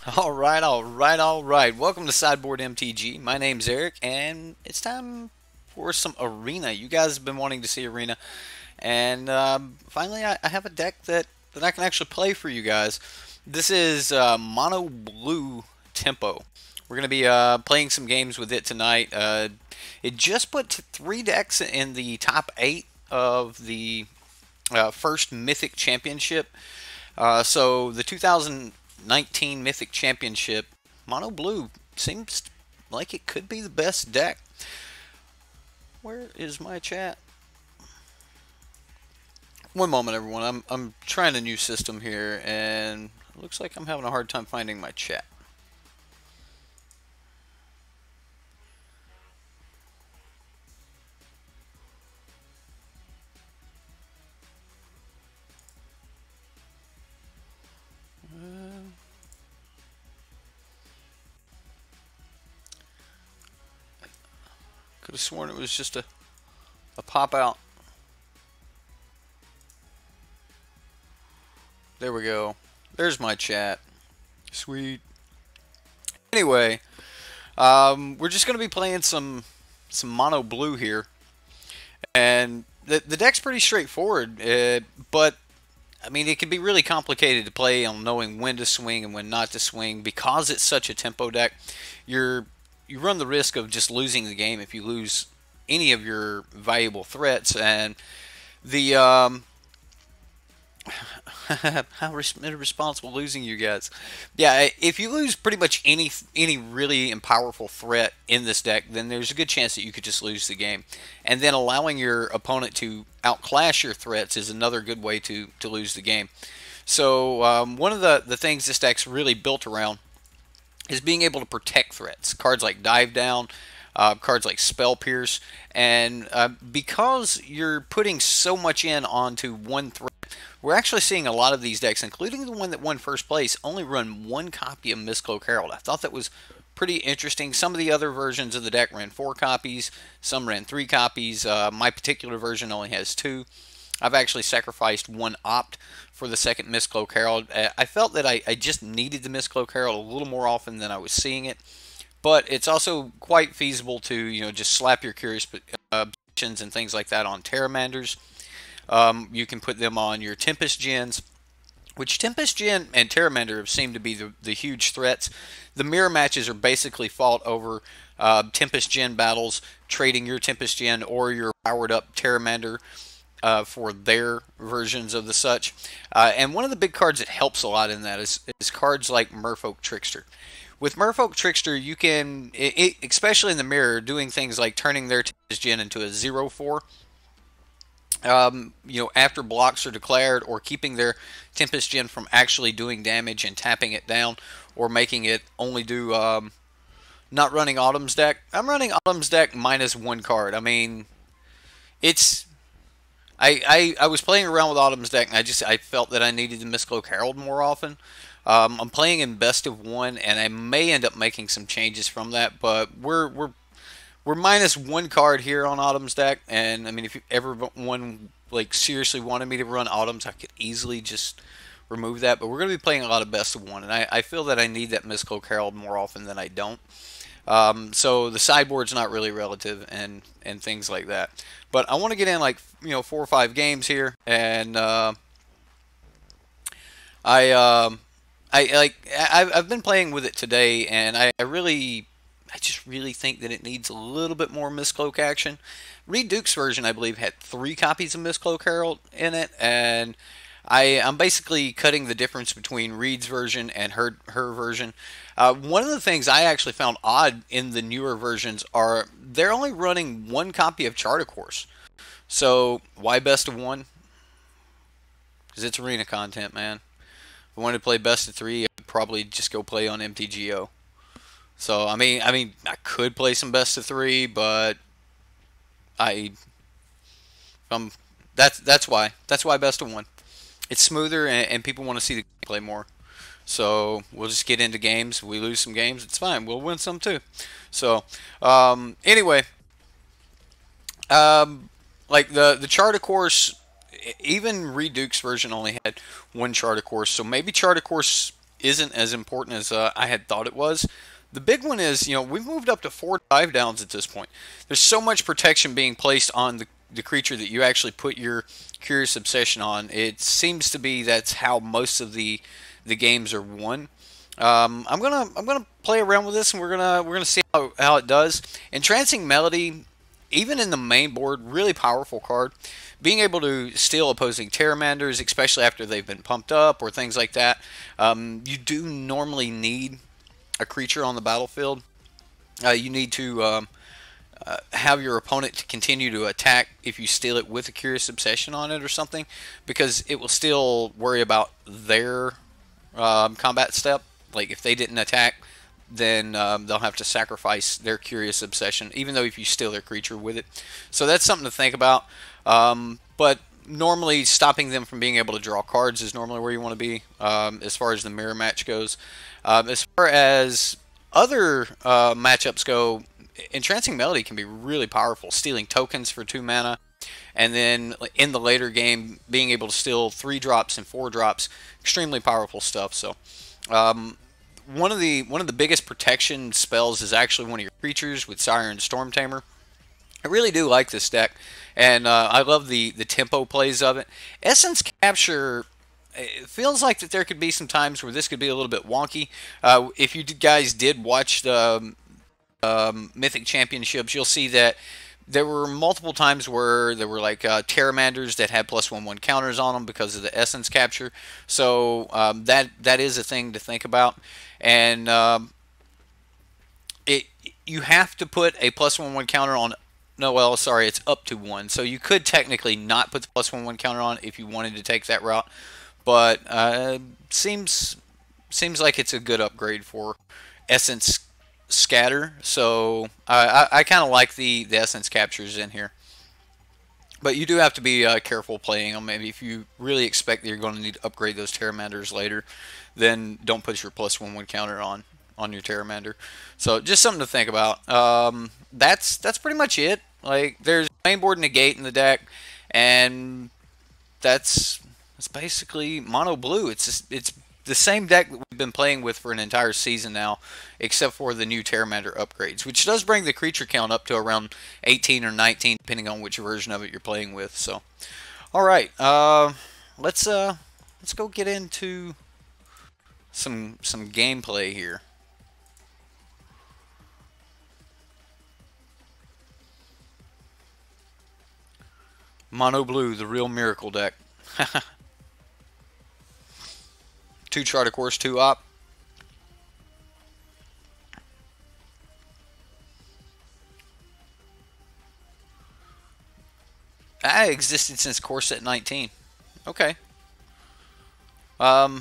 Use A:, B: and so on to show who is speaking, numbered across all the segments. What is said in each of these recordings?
A: All right. Welcome to Sideboard MTG. My name's Eric, and it's time for some Arena. You guys have been wanting to see Arena, and finally I have a deck that I can actually play for you guys. This is Mono Blue Tempo. We're going to be playing some games with it tonight. It just put three decks in the top 8 of the first Mythic Championship. So the 2019 Mythic Championship, Mono Blue seems like it could be the best deck. Where is my chat? One moment, everyone. I'm trying a new system here, and it looks like I'm having a hard time finding my chat. Could have sworn it was just a pop out. There we go. There's my chat. Sweet. Anyway, we're just going to be playing some Mono Blue here. And the deck's pretty straightforward, but I mean, it can be really complicated to play on knowing when to swing and when not to swing. Because it's such a tempo deck, you run the risk of just losing the game if you lose any of your valuable threats. And the how irresponsible losing you guys. Yeah, if you lose pretty much any really powerful threat in this deck, then there's a good chance that you could just lose the game. And then allowing your opponent to outclass your threats is another good way to lose the game. So one of the things this deck's really built around is being able to protect threats. Cards like Dive Down, cards like Spell Pierce, and because you're putting so much in onto one threat, we're actually seeing a lot of these decks, including the one that won first place, only run one copy of Mistcloak Herald. I thought that was pretty interesting. Some of the other versions of the deck ran 4 copies, some ran 3 copies. My particular version only has 2. I've actually sacrificed 1 opt for the second Mistcloak Herald. I felt that I just needed the Mistcloak Herald a little more often than I was seeing it. But it's also quite feasible to, just slap your Curious Positions and things like that on Terramanders. You can put them on your Tempest Gens, which Tempest Gen and Terramander seem to be the huge threats. The mirror matches are basically fought over Tempest Gen battles, trading your Tempest Gen or your powered up Terramander for their versions of the such. And one of the big cards that helps a lot in that is cards like Merfolk Trickster. With Merfolk Trickster, you can, especially in the mirror, doing things like turning their Tempest Gen into a 0/4. After blocks are declared, or keeping their Tempest Gen from actually doing damage and tapping it down, or making it only do, not running Autumn's deck. I'm running Autumn's deck minus 1 card. I mean, it's, I was playing around with Autumn's deck, and I felt that I needed to Mistcloak Herald more often. I'm playing in best of 1, and I may end up making some changes from that, but we're minus 1 card here on Autumn's deck, and I mean, if you ever seriously wanted me to run Autumn's, I could easily just remove that. But we're going to be playing a lot of best of 1, and I feel that I need that Mistcloak Herald more often than I don't. So the sideboard's not really relative and things like that. But I want to get in 4 or 5 games here, and I've been playing with it today, and I just really think that it needs a little bit more Mistcloak action. Reed Duke's version, I believe, had 3 copies of Mistcloak Herald in it, and I'm basically cutting the difference between Reed's version and her version. One of the things I actually found odd in the newer versions are they're only running 1 copy of Chart a Course. So why best of 1? Because it's arena content, man. If I wanted to play best of 3, I'd probably just go play on MTGO. So I mean, I could play some best of 3, but that's why best of 1. It's smoother, and people want to see the gameplay more. So we'll just get into games. We lose some games, it's fine. We'll win some too. So anyway, like the Chart a Course, even Reed Duke's version only had 1 Chart a Course. So maybe Chart a Course isn't as important as I had thought it was. The big one is, we've moved up to 4 dive downs at this point. There's so much protection being placed on the creature that you actually put your Curious Obsession on. It seems to be that's how most of the games are won. I'm gonna play around with this, and we're gonna see how it does. Entrancing Melody, even in the main board, really powerful card. Being able to steal opposing Terramanders, especially after they've been pumped up or things like that, you do normally need a creature on the battlefield. You need to have your opponent to continue to attack if you steal it with a Curious Obsession on it or something, because it will still worry about their combat step. Like if they didn't attack, then they'll have to sacrifice their Curious Obsession, even though if you steal their creature with it. So that's something to think about. But normally stopping them from being able to draw cards is normally where you want to be as far as the mirror match goes. As far as other matchups go, Entrancing Melody can be really powerful, stealing tokens for 2 mana, and then in the later game being able to steal 3 drops and 4 drops, extremely powerful stuff. So one of the biggest protection spells is actually one of your creatures with Siren Stormtamer. I really do like this deck, and I love the tempo plays of it. Essence Capture, it feels like that there could be some times where this could be a little bit wonky. If you guys did watch the Mythic Championships, you'll see that there were multiple times where there were like Terramanders that had +1/+1 counters on them because of the Essence Capture. So that is a thing to think about, and you have to put a +1/+1 counter on. No, well, sorry, it's up to 1. So you could technically not put the +1/+1 counter on if you wanted to take that route, but seems like it's a good upgrade for Essence Scatter. So I kind of like the Essence Captures in here. But you do have to be careful playing them. Maybe if you really expect that you're going to need to upgrade those Terramanders later, then don't put your +1/+1 counter on your Terramander. So just something to think about. That's pretty much it. Like there's mainboard negate in the deck, and that's basically mono blue. It's the same deck that we've been playing with for an entire season now, except for the new Terramander upgrades, which does bring the creature count up to around 18 or 19, depending on which version of it you're playing with. So, all right, let's go get into some gameplay here. Mono blue, the real miracle deck. 2 chart, of course, 2 op. I existed since core set 19. Okay. I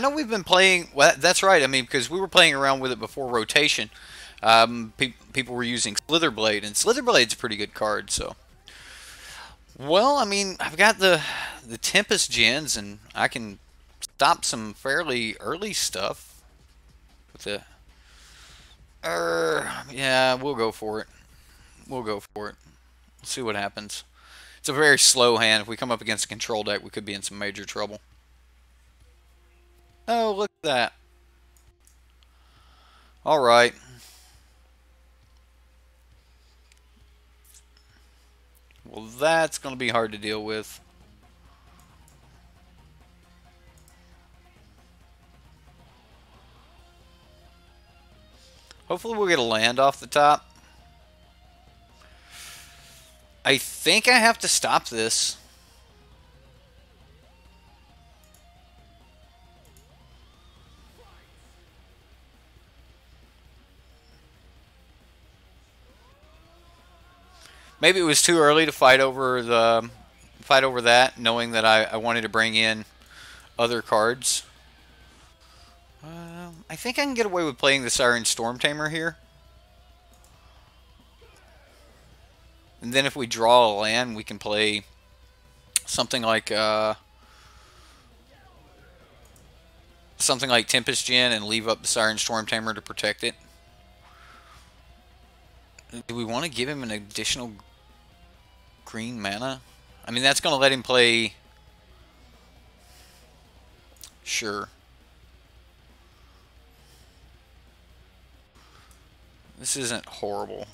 A: know we've been playing. Well, that's right. I mean, because we were playing around with it before rotation. People were using Slitherblade, and Slitherblade's a pretty good card. So, well, I mean, I've got the Tempest gens, and I can stop some fairly early stuff with the. Yeah, we'll go for it. We'll go for it. Let's see what happens. It's a very slow hand. If we come up against a control deck, we could be in some major trouble. Oh, look at that. All right. Well, that's going to be hard to deal with. Hopefully we'll get a land off the top. I think I have to stop this. Maybe it was too early to fight over that, knowing that I wanted to bring in other cards. I think I can get away with playing the Siren Stormtamer here. And then if we draw a land, we can play something like Tempest Gen and leave up the Siren Stormtamer to protect it. Do we want to give him an additional green mana? I mean, that's going to let him play. Sure. This isn't horrible.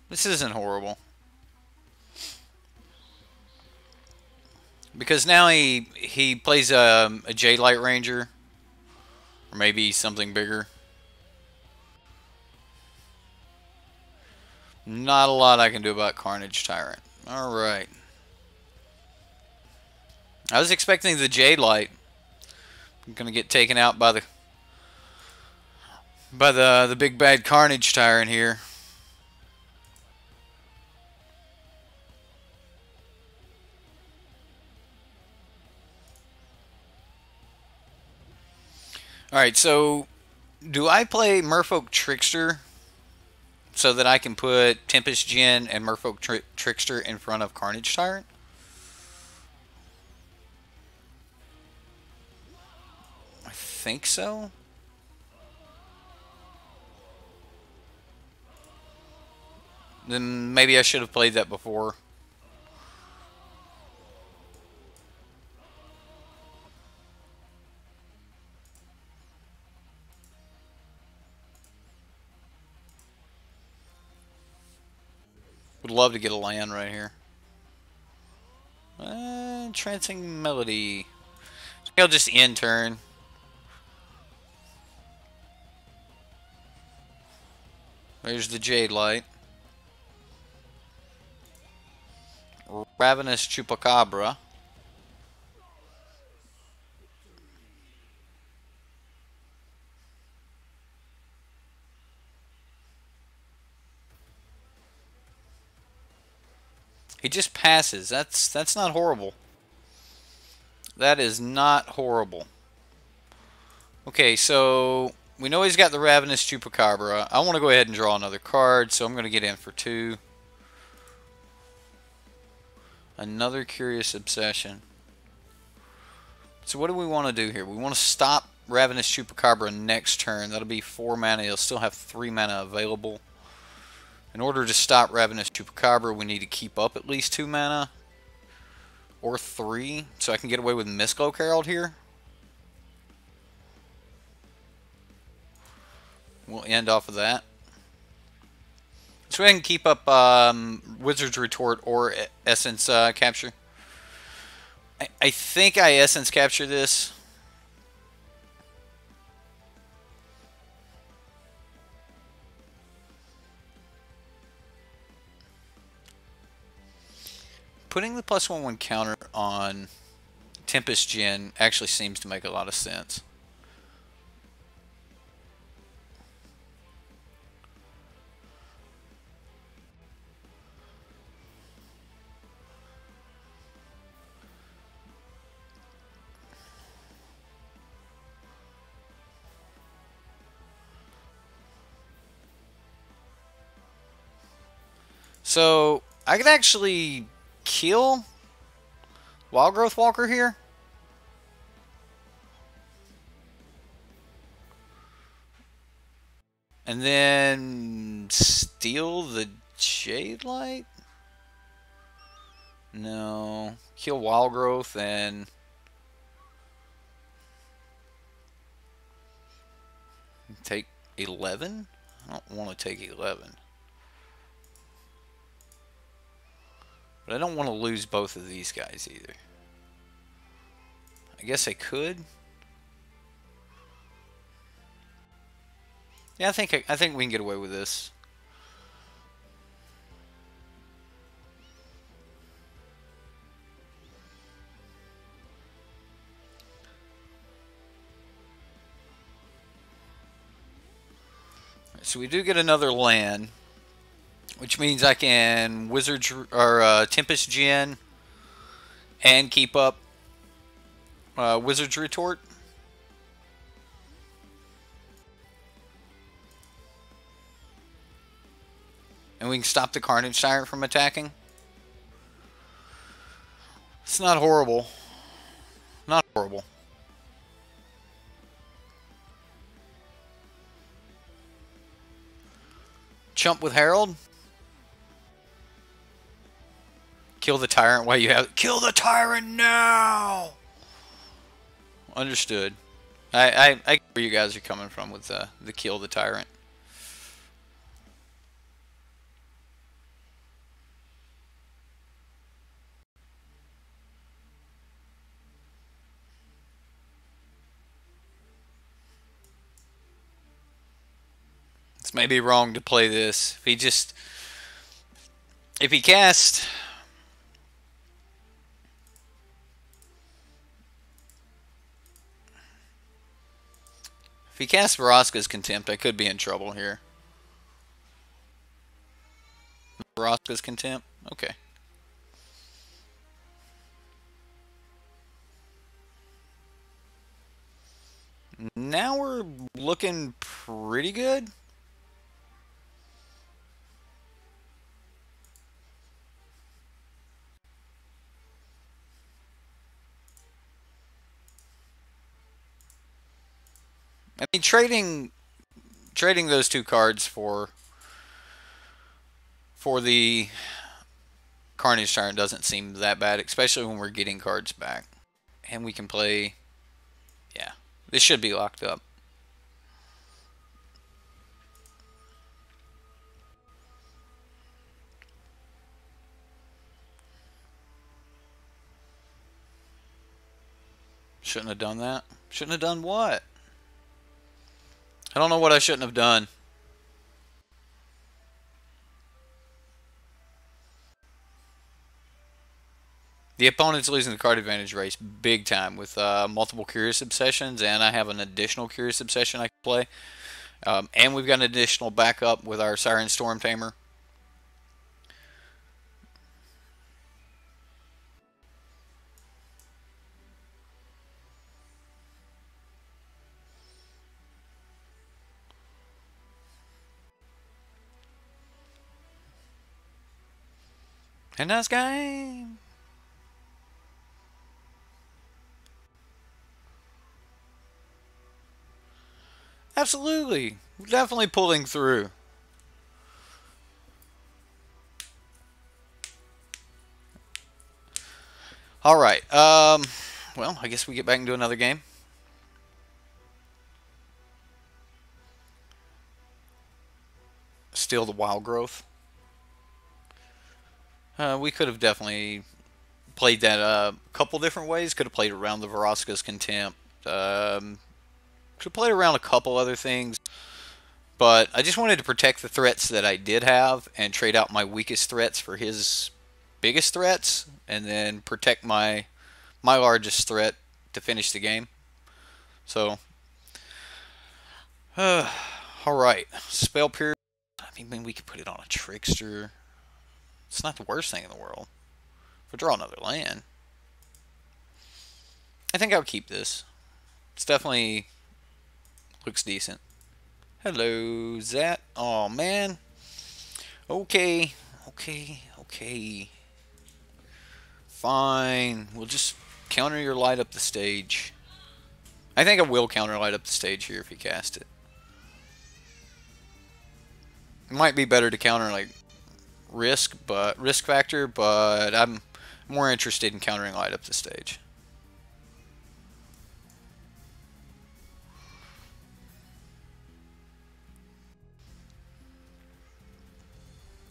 A: This isn't horrible. Because now he plays a J Light Ranger. Or maybe something bigger. Not a lot I can do about Carnage Tyrant. Alright. I was expecting the Jade Light. I'm gonna get taken out by the big bad Carnage Tyrant here. Alright, so do I play Merfolk Trickster so that I can put Tempest Djinn and Merfolk Trickster in front of Carnage Tyrant? I think so. Then maybe I should have played that before. Would love to get a land right here. Trancing Melody. I'll just end turn. There's the Jade Light. Ravenous Chupacabra. He just passes. That's not horrible. That is not horrible. Okay, so we know he's got the Ravenous Chupacabra. I want to go ahead and draw another card, so I'm going to get in for 2. Another Curious Obsession. So what do we want to do here? We want to stop Ravenous Chupacabra next turn. That'll be 4 mana. He'll still have 3 mana available. In order to stop Ravenous Chupacabra, we need to keep up at least 2 mana. Or 3. So I can get away with Mistcloak Herald here. We'll end off of that. So I can keep up Wizard's Retort or Essence Capture. I think I Essence Capture this. Putting the +1/+1 counter on Tempest Djinn actually seems to make a lot of sense. So I could actually kill Wildgrowth Walker here. And then steal the Jade Light? No. Kill Wildgrowth and take 11? I don't want to take 11. But I don't want to lose both of these guys either. I guess I could. Yeah, I think we can get away with this. So we do get another land, which means I can Tempest Djinn and keep up Wizard's Retort. And we can stop the Carnage Tyrant from attacking. It's not horrible. Not horrible. Chump with Herald. Kill the tyrant while you have... Kill the tyrant now! Understood. I get where you guys are coming from with the kill the tyrant. This may be wrong to play this. If he casts... If he casts Vraska's Contempt, I could be in trouble here. Vraska's Contempt? Okay. Now we're looking pretty good. I mean, trading those two cards for the Carnage Tyrant doesn't seem that bad, especially when we're getting cards back. And we can play... Yeah, this should be locked up. Shouldn't have done that. Shouldn't have done what? I don't know what I shouldn't have done. The opponent's losing the card advantage race big time with multiple Curious Obsessions, and I have an additional Curious Obsession I can play. And we've got an additional backup with our Siren Storm Tamer. And nice game. Absolutely. Definitely pulling through. Alright. Well, I guess we get back into another game. Still the Wild Growth. We could have definitely played that a couple different ways. Could have played around the Vraska's Contempt. Could have played around a couple other things. But I just wanted to protect the threats that I did have and trade out my weakest threats for his biggest threats. And then protect my largest threat to finish the game. So, alright. Spell period. I mean, we could put it on a Trickster. It's not the worst thing in the world. If we draw another land, I think I'll keep this. It's definitely looks decent. Hello, Zat. Oh man. Okay. Fine. We'll just counter your light up the stage. I think I will counter light up the stage here if you cast it. It might be better to counter like risk factor, but I'm more interested in countering light up the stage.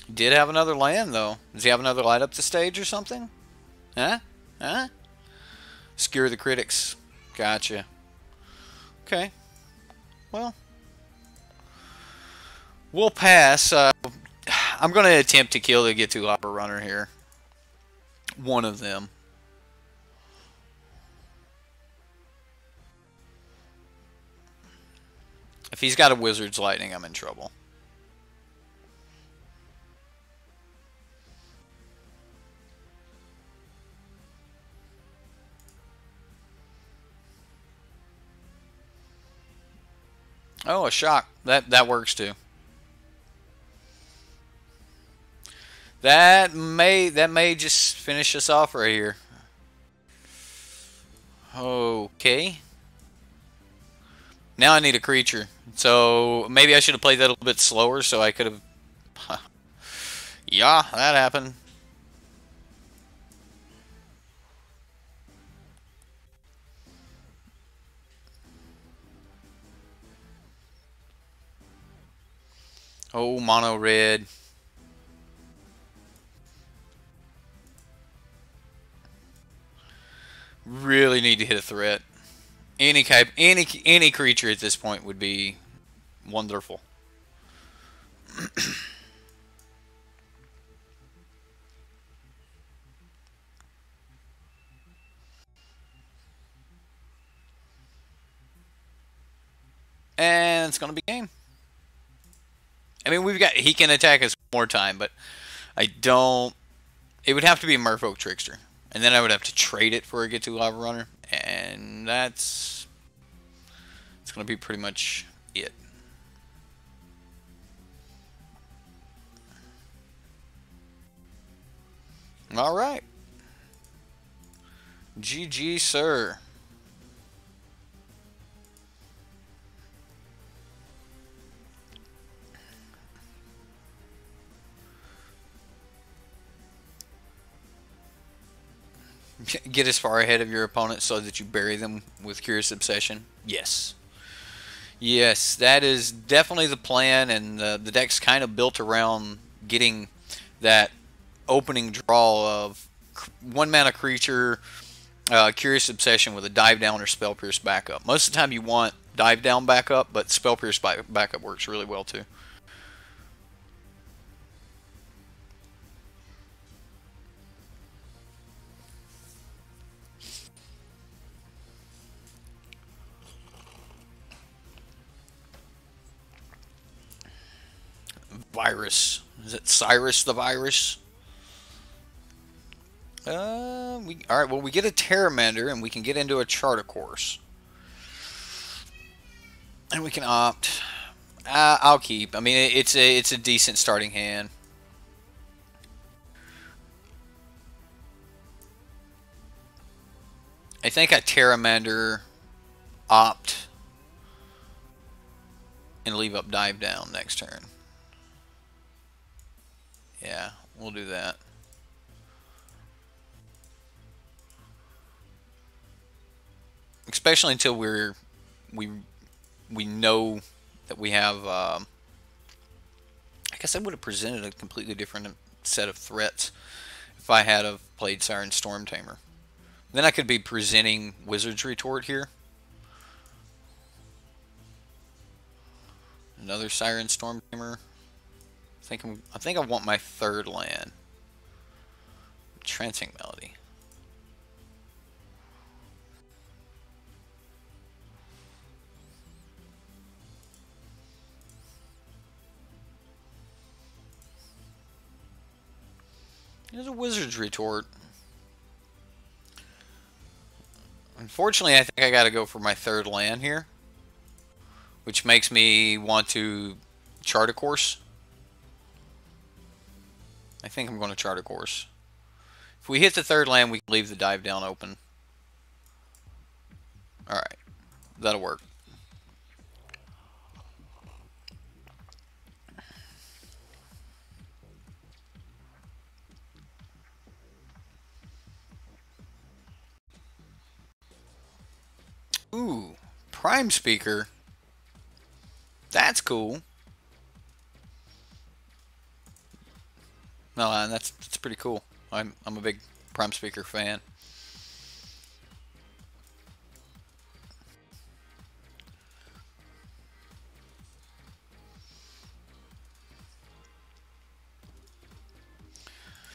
A: He did have another land though. Does he have another light up the stage or something? Huh? Skewer the critics. Gotcha. Okay. Well, we'll pass. I'm going to attempt to kill the Get-To Hopper Runner here. One of them. If he's got a Wizard's Lightning, I'm in trouble. Oh, a shock. That works too. That may just finish us off right here. Okay. Now I need a creature. So maybe I should have played that a little bit slower so I could have Yeah, that happened. Oh, mono red. Really need to hit a threat. Any creature at this point would be wonderful. And it's gonna be game. I mean, he can attack us one more time, but I don't. It would have to be a Merfolk Trickster, and then I would have to trade it for a Get to Lava Runner, and it's gonna be pretty much it. All right, GG, sir. Get as far ahead of your opponent so that you bury them with Curious Obsession. Yes. Yes, that is definitely the plan, and the deck's kind of built around getting that opening draw of one mana creature, Curious Obsession with a dive down or Spell Pierce backup. Most of the time you want dive down backup, but Spell Pierce backup works really well too. Virus. Is it Cyrus the Virus? All right. Well, we get a Terramander, and we can get into a Charter Course, and we can opt. I'll keep. I mean, it's a decent starting hand. I think I Terramander, opt, and leave up dive down next turn. Yeah, we'll do that. Especially until we we know that we have. I guess I would have presented a completely different set of threats if I had have played Siren Storm Tamer. Then I could be presenting Wizard's Retort here. Another Siren Storm Tamer. I think I want my third land. Trancing Melody. There's a Wizard's Retort. Unfortunately, I think I got to go for my third land here, which makes me want to chart a course. I think I'm going to chart a course. If we hit the third land, we can leave the dive down open. Alright, that'll work. Ooh, Prime Speaker. That's cool. No, that's pretty cool. I'm a big Prime Speaker fan.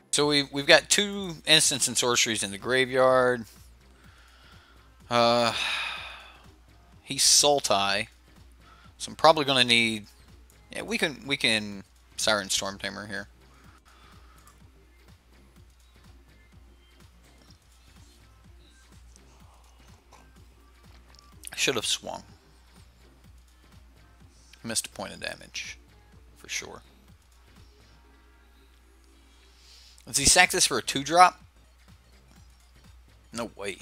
A: So we've got two instants and sorceries in the graveyard. He's Sultai, so I'm probably gonna need. Yeah, we can Siren Storm Tamer here. Should have swung. Missed a point of damage, for sure. Does he sack this for a 2-drop? No way.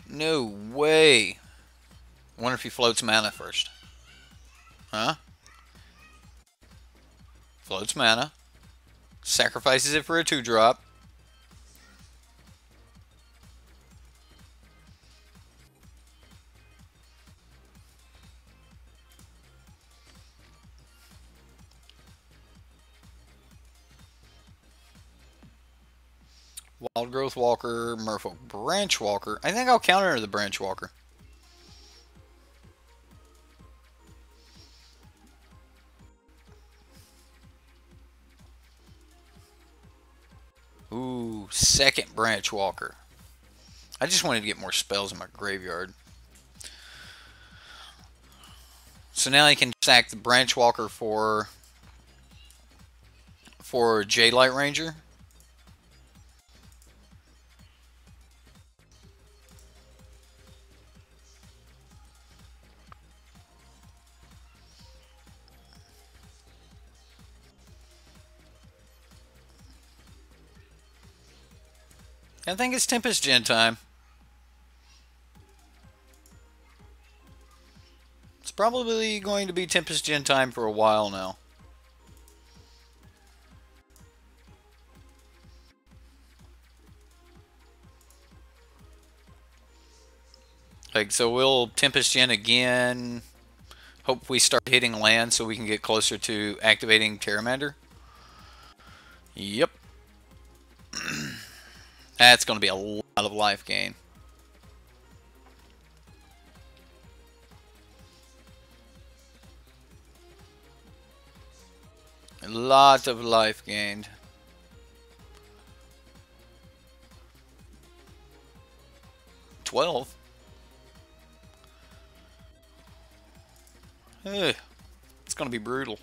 A: No way. I wonder if he floats mana first. Huh? Floats mana. Sacrifices it for a 2-drop. Wild Growth Walker, Merfolk Branch Walker. I think I'll counter the Branch Walker. Ooh, second Branch Walker. I just wanted to get more spells in my graveyard. So now I can sack the Branch Walker for Jadelight Ranger. I think it's Tempest Gen time. It's probably going to be Tempest Gen time for a while now. Like, so we'll Tempest Gen again. Hope we start hitting land so we can get closer to activating Pteramander. Yep. That's going to be a lot of life gain. A lot of life gained. $12. Ugh. It's going to be brutal.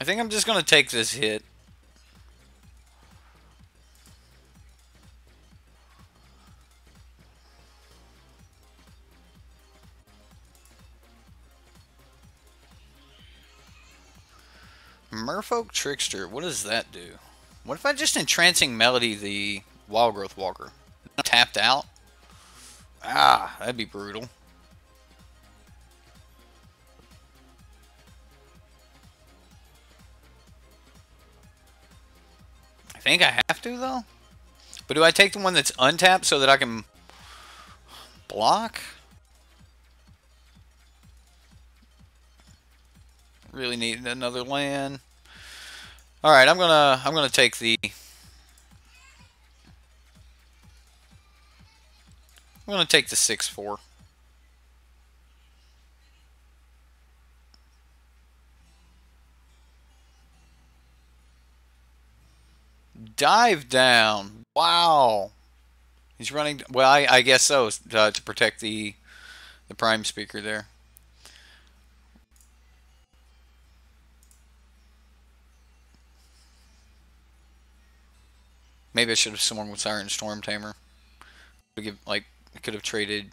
A: I think I'm just going to take this hit. Merfolk Trickster, what does that do? What if I just Entrancing Melody the Wild Growth Walker? Tapped out? Ah, that'd be brutal. I think I have to, though. But do I take the one that's untapped so that I can block? Really need another land. All right, I'm gonna take the. I'm gonna take the 6/4. Dive down. Wow. He's running. Well, I guess so, to protect the Prime Speaker there. Maybe I should have sworn with Siren Storm Tamer. Like, I could have traded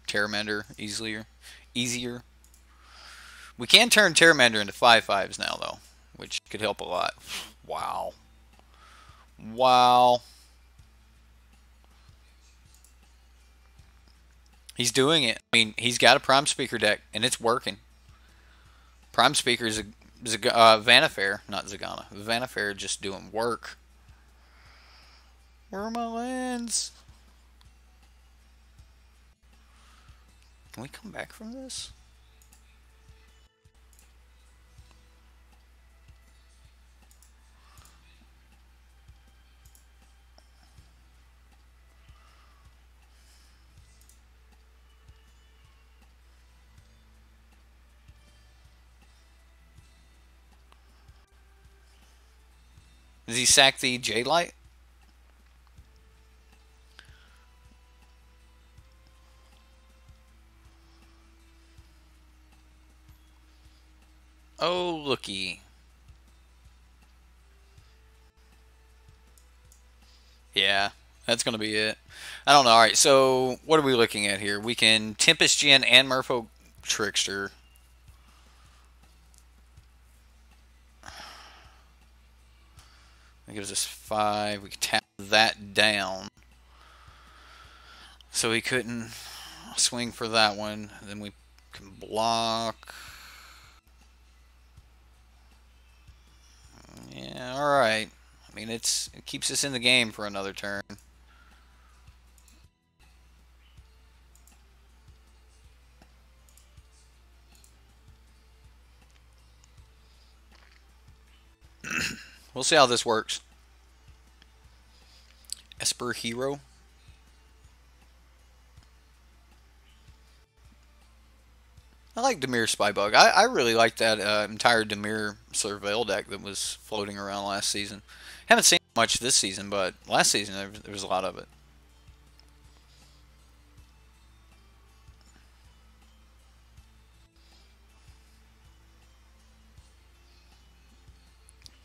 A: Pteramander easier. We can turn Pteramander into 5/5s now, though, which could help a lot. Wow. Wow. He's doing it. I mean, he's got a Prime Speaker deck, and it's working. Prime Speaker is Vanafair, not Zagana. Vanafair just doing work. Where are my lands? Can we come back from this? Does he sack the Jadelight? looky. Yeah, that's going to be it. I don't know. All right, so what are we looking at here? We can Tempest Gen and Merfolk Trickster. That gives us 5. We can tap that down. So we couldn't swing for that one. Then we can block. Yeah, alright. I mean, it keeps us in the game for another turn. We'll see how this works. Esper Hero. I like Dimir Spybug. I really like that entire Dimir Surveil deck that was floating around last season. Haven't seen much this season, but last season there was a lot of it.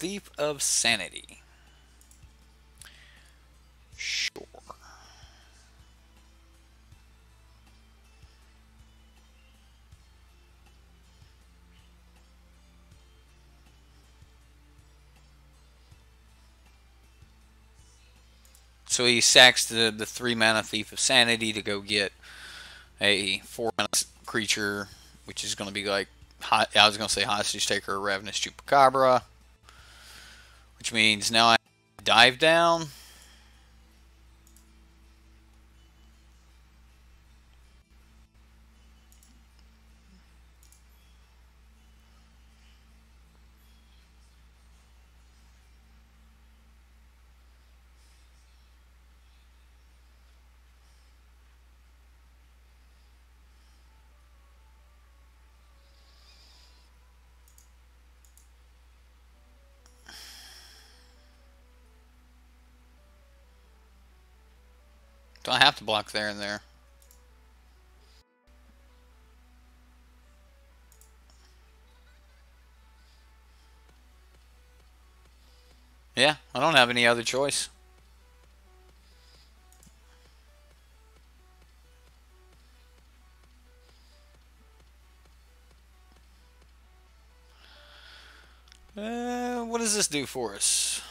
A: Thief of Sanity. Sure. So he sacks the 3 mana Thief of Sanity to go get a 4 mana creature, which is going to be like, I was going to say Hostage Taker or Ravenous Chupacabra, which means now I dive down. Do I have to block there and there? Yeah, I don't have any other choice. What does this do for us?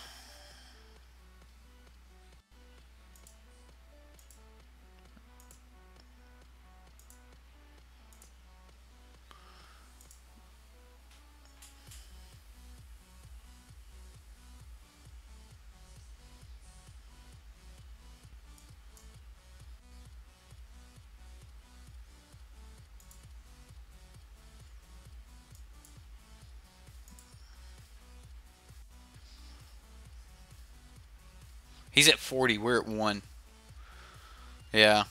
A: He's at 40. We're at 1. Yeah.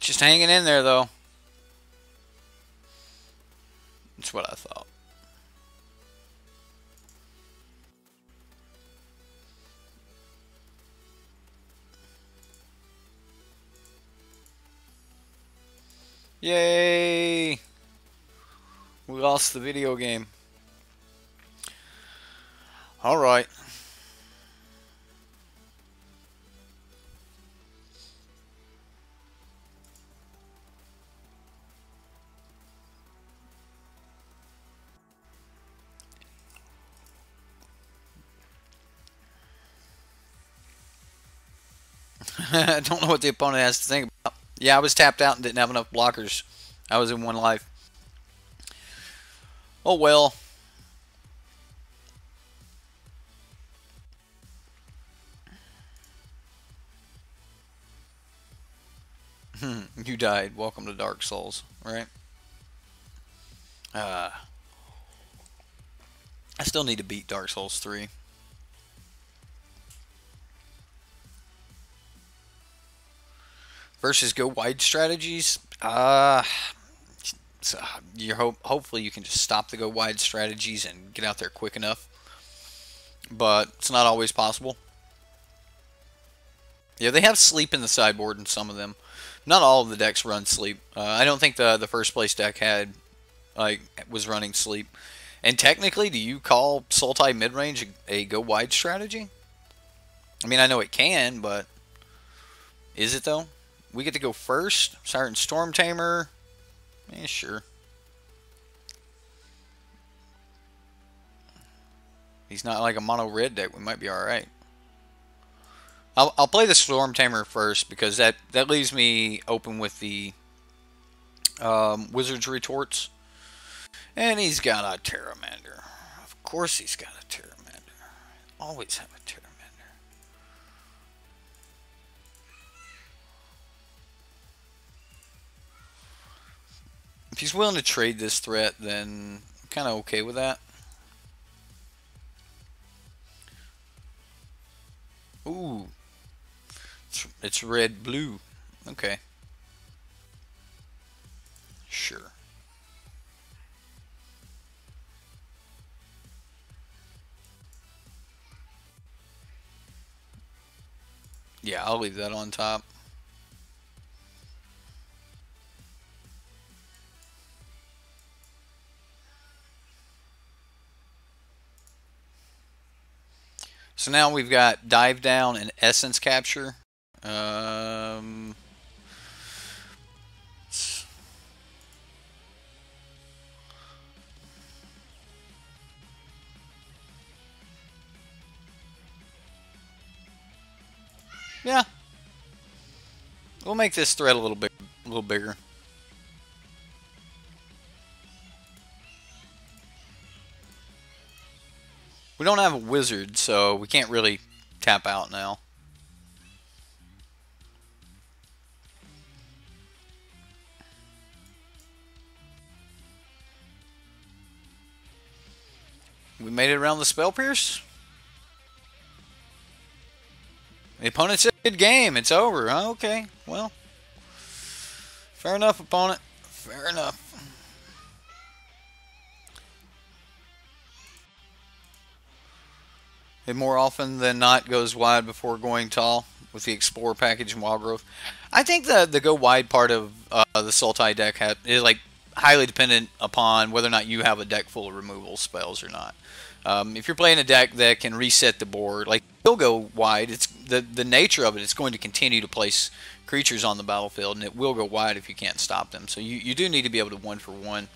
A: Just hanging in there, though. That's what I thought. Yay! We lost the video game. Alright. I don't know what the opponent has to think about. Yeah, I was tapped out and didn't have enough blockers. I was in 1 life. Oh well. You died. Welcome to Dark Souls, right? I still need to beat Dark Souls 3. Versus go wide strategies. So hopefully you can just stop the go wide strategies and get out there quick enough. but it's not always possible. Yeah, they have sleep in the sideboard in some of them. Not all of the decks run sleep. I don't think the first place deck had was running sleep. And technically, do you call Sultai midrange a go wide strategy? I mean, I know it can, but is it though? We get to go first. Siren Storm Tamer. Yeah, sure. He's not like a mono red deck. We might be all right. I'll play the Storm Tamer first because that leaves me open with the Wizard's Retorts. And he's got a Terramander. Of course he's got a Terramander. Always have a Terramander. If he's willing to trade this threat, then I'm kind of okay with that. Ooh. It's red-blue. Okay. Sure. Yeah, I'll leave that on top. So now we've got Dive Down and Essence Capture. Yeah. We'll make this thread a little bigger. We don't have a wizard, so we can't really tap out now. We made it around the Spell Pierce. The opponent said good game. It's over. Oh, okay. Well, fair enough, opponent. Fair enough. It more often than not goes wide before going tall with the Explorer package and Wild Growth. I think the go wide part of the Sultai deck is like highly dependent upon whether or not you have a deck full of removal spells or not. If you're playing a deck that can reset the board, like it'll go wide. It's the nature of it. It's going to continue to place creatures on the battlefield, and it will go wide if you can't stop them. So you do need to be able to 1-for-1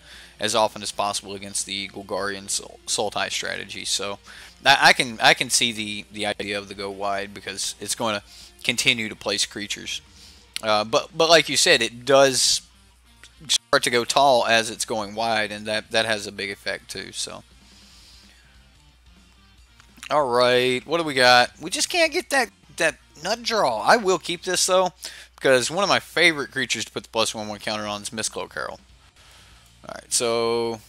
A: as often as possible against the Golgarian Sultai strategy. So I can see the idea of the go wide because it's going to continue to place creatures. But like you said, it does start to go tall as it's going wide, and that has a big effect too. So. All right, what do we got? We just can't get that nut draw. I will keep this though, because one of my favorite creatures to put the +1/1 counter on is Mistcloak Herald. All right, so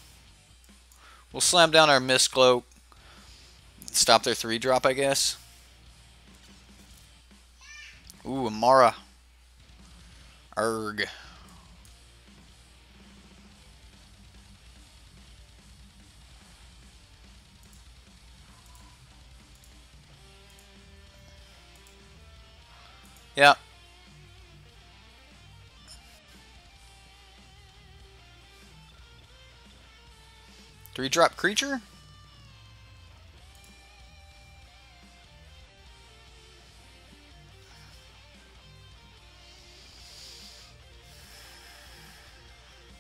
A: we'll slam down our Mistcloak. Stop their 3-drop, I guess. Ooh, Amara. Arg. Yeah. Three-drop creature?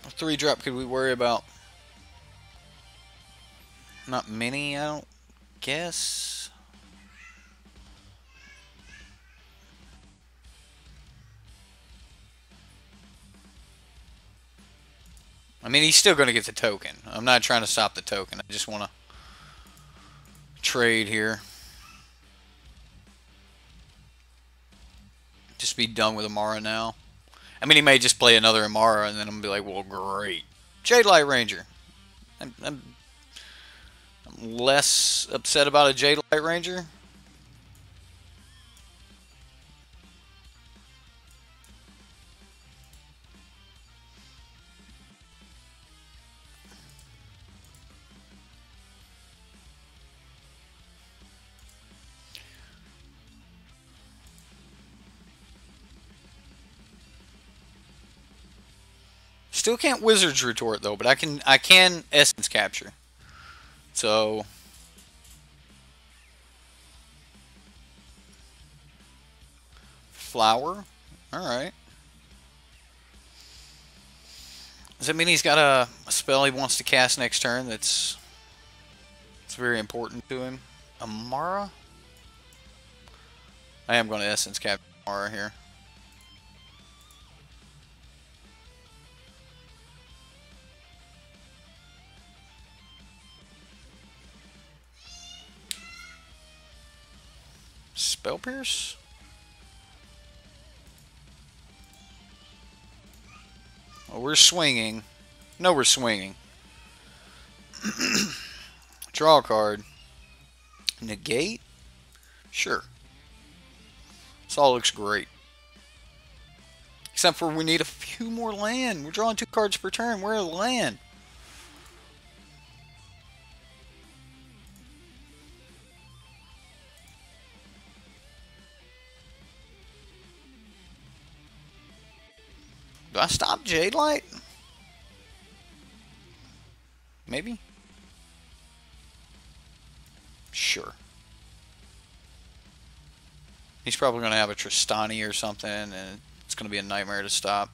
A: What 3-drop could we worry about? Not many, I don't guess. I mean, he's still going to get the token. I'm not trying to stop the token. I just want to trade here. Just be done with Amara now. I mean, he may just play another Amara, and then I'm going to be like, well, great. Jade Light Ranger. I'm less upset about a Jade Light Ranger. Still can't Wizard's Retort though, but I can Essence Capture. So Flower. Alright. Does that mean he's got a spell he wants to cast next turn that's very important to him? Amara? I am going to Essence Capture Amara here. Spell Pierce? Oh, we're swinging. No, we're swinging. Draw a card. Negate? Sure. This all looks great. Except for we need a few more land. We're drawing 2 cards per turn. Where are the land? Do I stop Jade Light? Maybe? Sure. He's probably going to have a Tristani or something, and it's going to be a nightmare to stop.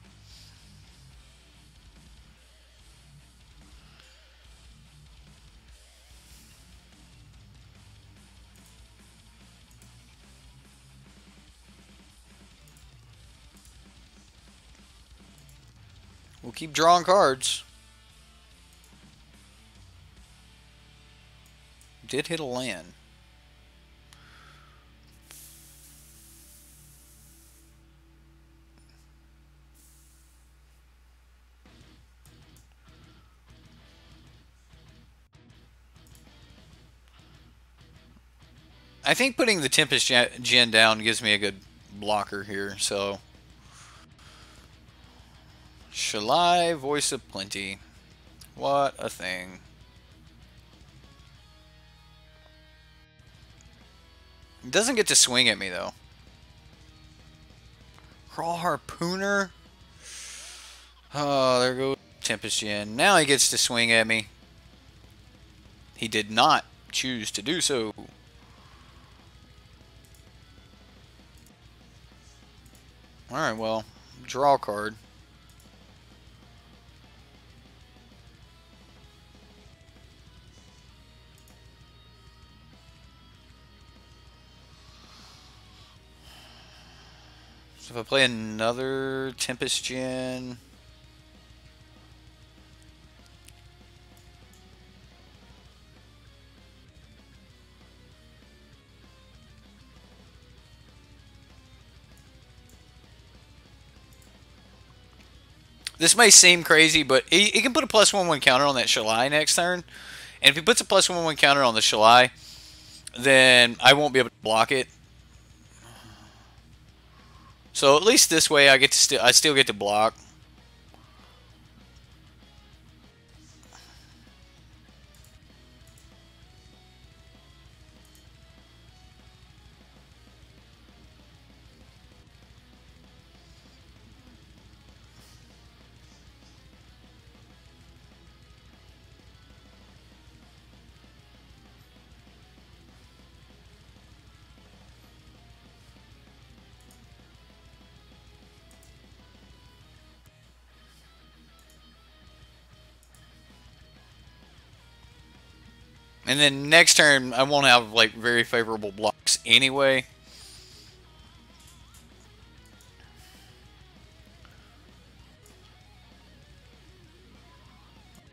A: We'll keep drawing cards. Did hit a land. I think putting the Tempest Gen down gives me a good blocker here, so... Shalai, Voice of Plenty. What a thing. It doesn't get to swing at me, though. Crawl Harpooner. Oh, there goes Tempest Gen. Now he gets to swing at me. He did not choose to do so. Alright, well, draw a card. So if I play another Tempest Gen... This may seem crazy, but he can put a +1/+1 counter on that Shalai next turn. And if he puts a +1/+1 counter on the Shalai, then I won't be able to block it. So at least this way I still get to block. And then next turn, I won't have like very favorable blocks anyway.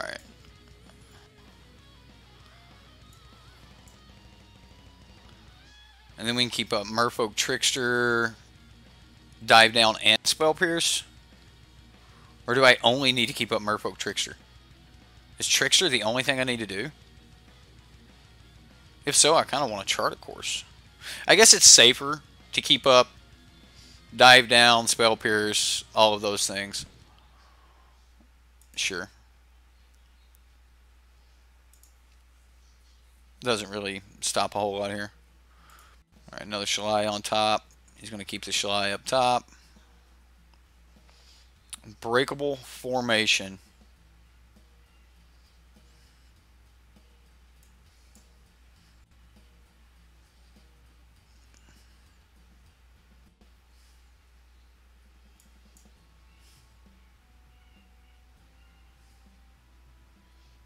A: Alright. And then we can keep up Merfolk Trickster, Dive Down, and Spell Pierce. Or do I only need to keep up Merfolk Trickster? Is Trickster the only thing I need to do? If so, I kind of want to chart a course. I guess it's safer to keep up Dive Down, Spell Pierce, all of those things. Sure. Doesn't really stop a whole lot here. Alright, another Shalai on top. He's going to keep the Shalai up top. Breakable formation.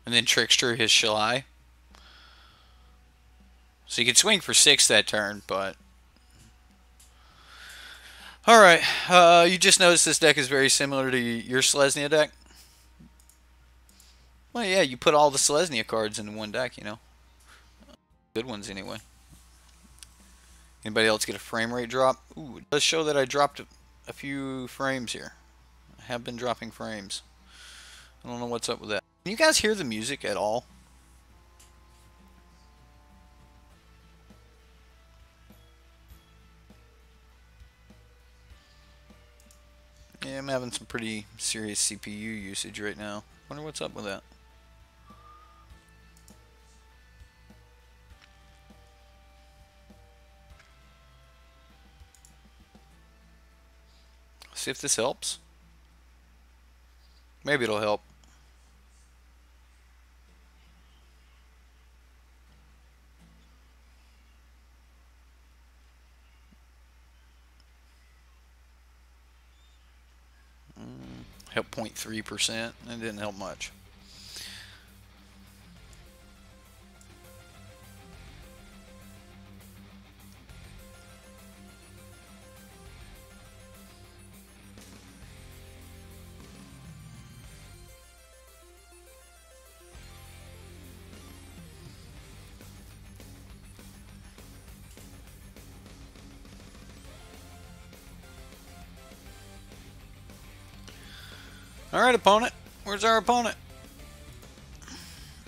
A: And then Trickster his Shalai. So you could swing for 6 that turn, but... Alright, you just noticed this deck is very similar to your Selesnya deck? Well, yeah, you put all the Selesnya cards into one deck, you know. Good ones, anyway. Anybody else get a frame rate drop? Ooh, let's show that I dropped a few frames here. I have been dropping frames. I don't know what's up with that. Can you guys hear the music at all? Yeah, I'm having some pretty serious CPU usage right now. Wonder what's up with that. See if this helps. Maybe it'll help. Helped 0.3%. It didn't help much. All right, opponent. Where's our opponent?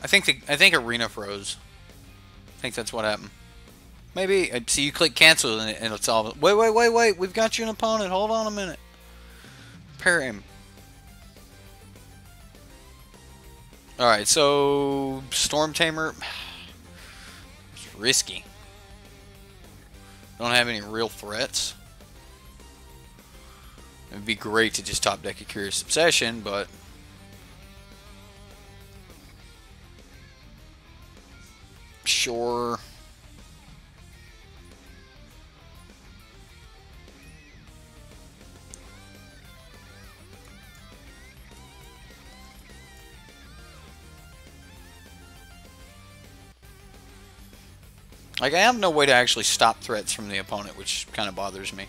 A: I think Arena froze. I think that's what happened. Maybe. See, you click cancel and it's all. Wait. We've got you an opponent. Hold on a minute. Pair him. All right. So Storm Tamer. It's risky. Don't have any real threats. It'd be great to just top deck a Curious Obsession, but sure. Like, I have no way to actually stop threats from the opponent, which kind of bothers me.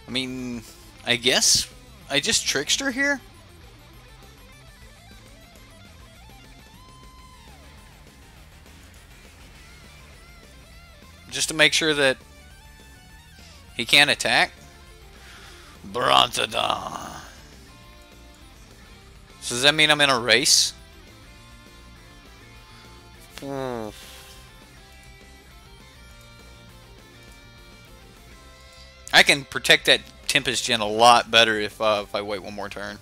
A: I mean, I guess I just Trickster here? Just to make sure that he can't attack? Brontodon. So does that mean I'm in a race? I can protect that Tempest Gen a lot better if I wait one more turn.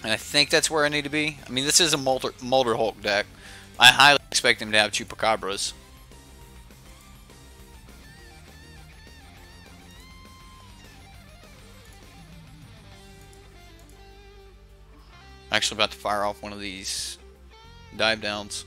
A: And I think that's where I need to be. I mean, this is a Molder Hulk deck. I highly expect him to have Chupacabras. Actually about to fire off one of these dive downs.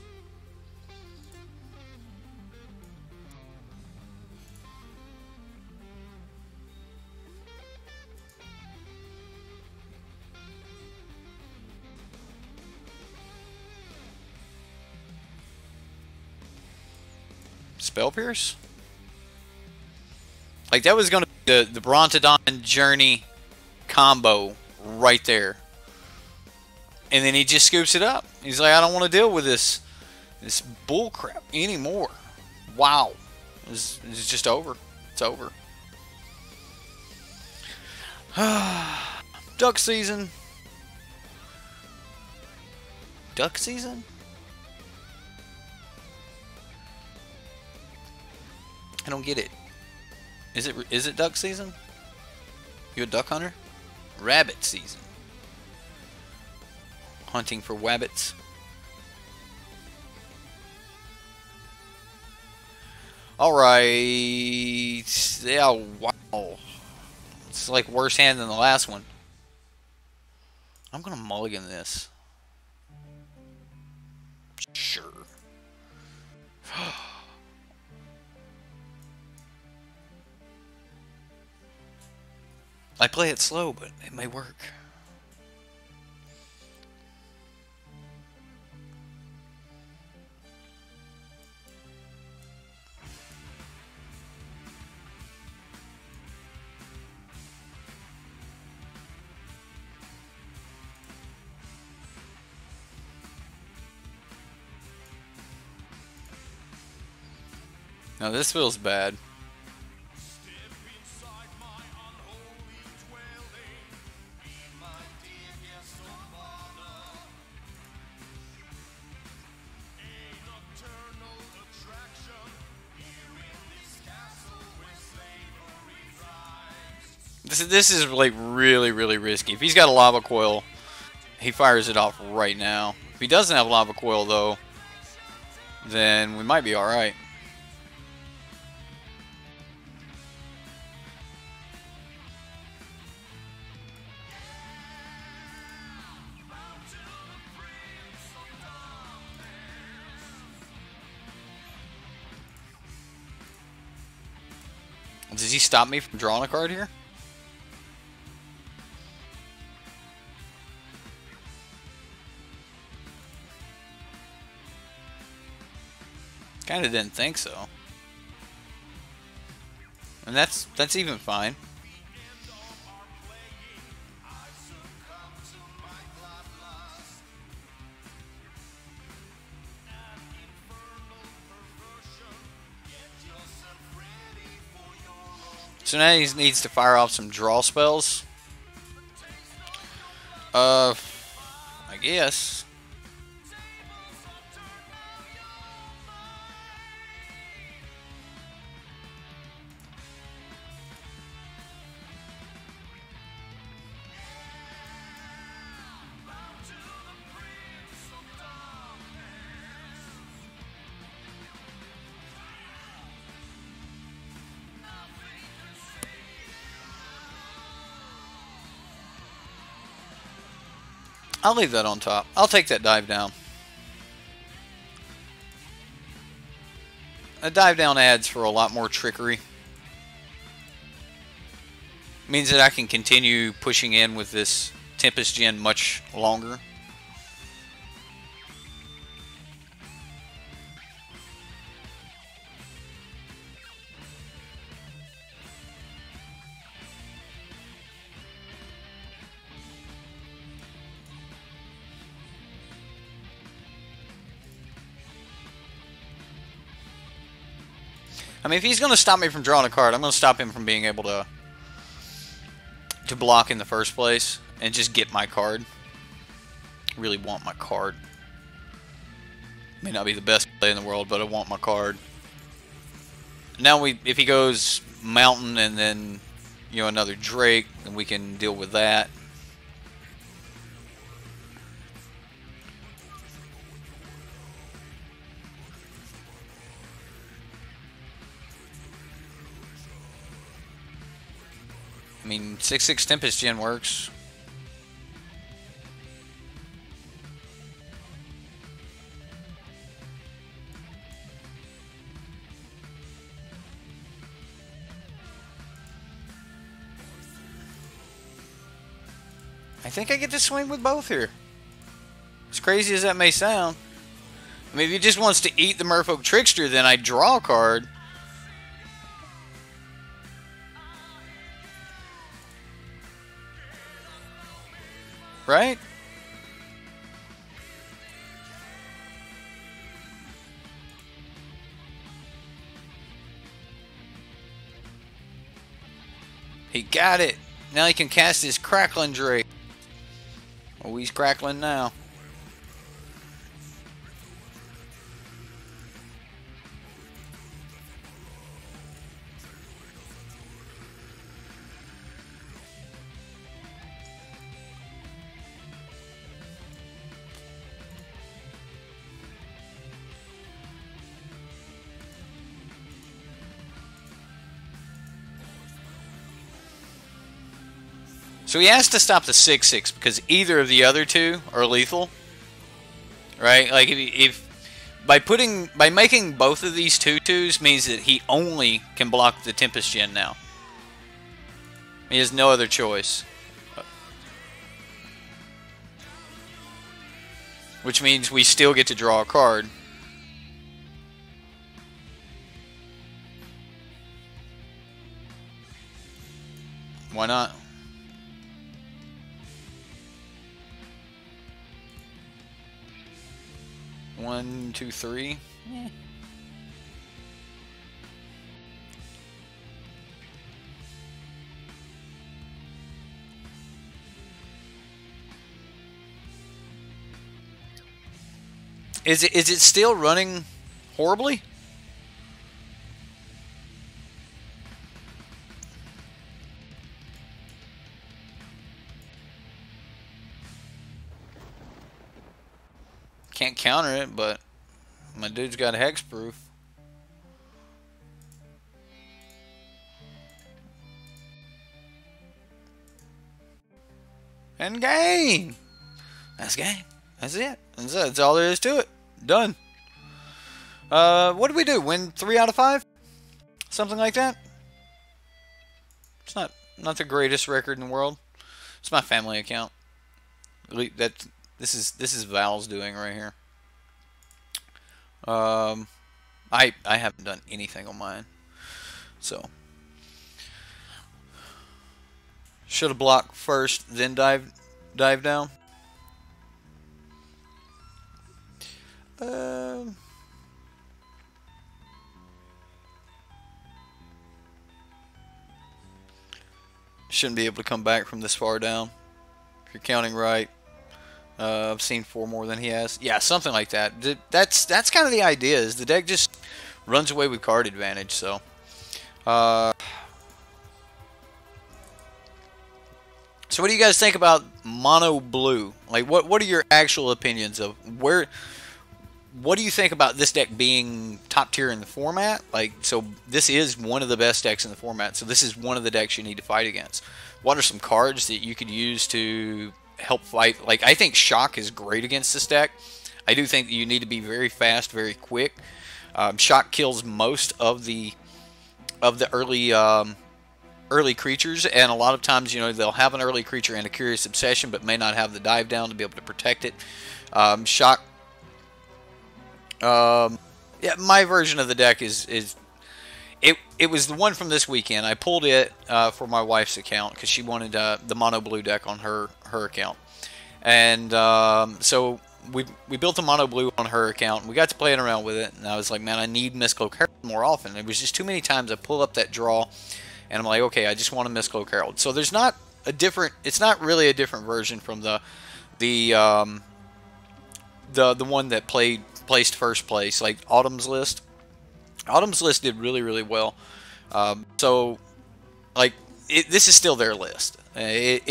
A: Spell Pierce? Like, that was going to be the Brontodon Journey combo right there. And then he just scoops it up. He's like, I don't want to deal with this bullcrap anymore. Wow. It's just over. It's over. Duck season. duck season? I don't get it. Is it duck season? You a duck hunter? Rabbit season. Hunting for wabbits. Alright. Yeah, wow. It's like worse hand than the last one. I'm gonna mulligan this. Sure. I play it slow, but it may work. Now this feels bad. This is like really risky. If he's got a lava coil, he fires it off right now. If he doesn't have a lava coil though, then we might be alright. Does he stop me from drawing a card here? Kinda didn't think so. And that's even fine. So now he needs to fire off some draw spells. I guess. I'll leave that on top. I'll take that dive down. A dive down adds for a lot more trickery. Means that I can continue pushing in with this Tempest Gen much longer. I mean, if he's going to stop me from drawing a card, I'm going to stop him from being able to block in the first place and just get my card. Really want my card. May not be the best play in the world, but I want my card. Now if he goes Mountain and then, you know, another Drake, then we can deal with that. I mean, 6/6 Tempest Gen works. I think I get to swing with both here. As crazy as that may sound. I mean, if he just wants to eat the Merfolk Trickster, then I draw a card. Right? He got it. Now he can cast his Crackling Drake. Oh, he's crackling now. So he has to stop the 6/6 because either of the other two are lethal, right? Like if by making both of these 2/2s means that he only can block the Tempest Gen now. He has no other choice. Which means we still get to draw a card. Why not? One, two, three. Yeah. Is it still running horribly? Can't counter it, but my dude's got hexproof. And game. That's game. That's it. That's all there is to it. Done. What did we do? Win 3 out of 5? Something like that? It's not the greatest record in the world. It's my family account. This is Val's doing right here. I haven't done anything on mine. So should have blocked first, then dive down. Shouldn't be able to come back from this far down. If you're counting right. I've seen 4 more than he has. Yeah, something like that. That's kind of the idea. Is the deck just runs away with card advantage. So, so what do you guys think about mono blue? Like, what are your actual opinions of where? What do you think about this deck being top tier in the format? Like, so this is one of the best decks in the format. So this is one of the decks you need to fight against. What are some cards that you could use to help fight? Like, I think Shock is great against this deck. I do think that you need to be very fast, very quick. Shock kills most of the early creatures, and a lot of times, you know, they'll have an early creature and a Curious Obsession, but may not have the dive down to be able to protect it. Shock. Yeah, my version of the deck is it was the one from this weekend. I pulled it for my wife's account because she wanted the mono blue deck on her account, and so we built the mono blue on her account. And we got to playing around with it, and I was like, man, I need Mistcloak Herald more often. It was just too many times I pull up that draw, and I'm like, okay, I just want a Mistcloak Herald. So there's not a different. It's not really a different version from the one that placed first place, like Autumn's List. Autumn's List did really well. So, like, this is still their list. I've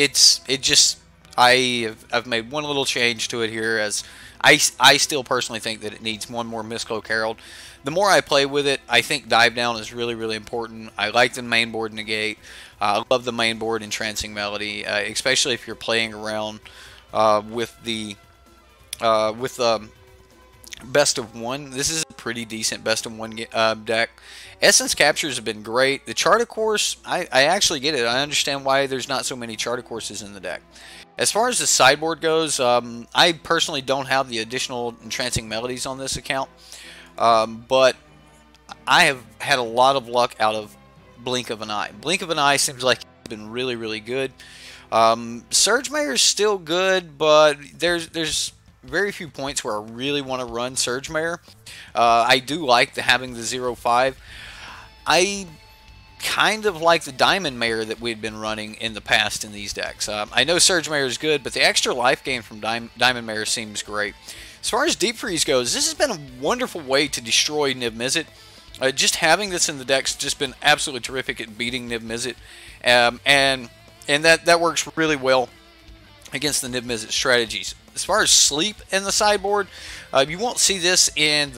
A: made one little change to it here, as I still personally think that it needs one more Mistcloak Herald. The more I play with it, I think dive down is really important. I like the main board negate. I love the main board Entrancing Melody, especially if you're playing around with the best of one. This is a pretty decent best of one deck. Essence Captures have been great. The Charter Course, I actually get it. I understand why there's not so many Charter Courses in the deck. As far as the sideboard goes, I personally don't have the additional Entrancing Melodies on this account, but I have had a lot of luck out of Blink of an Eye. Blink of an Eye seems like it's been really good. Surge Mayor is still good, but there's very few points where I really want to run Surge Mayor. I do like having the 0/5. I kind of like the Diamond Mayor that we'd been running in the past in these decks. I know Surge Mayor is good, but the extra life gain from Diamond Mayor seems great. As far as Deep Freeze goes, this has been a wonderful way to destroy Niv Mizzet. Just having this in the deck's just been absolutely terrific at beating Niv Mizzet, and that works really well against the Niv Mizzet strategies. As far as sleep in the sideboard, you won't see this in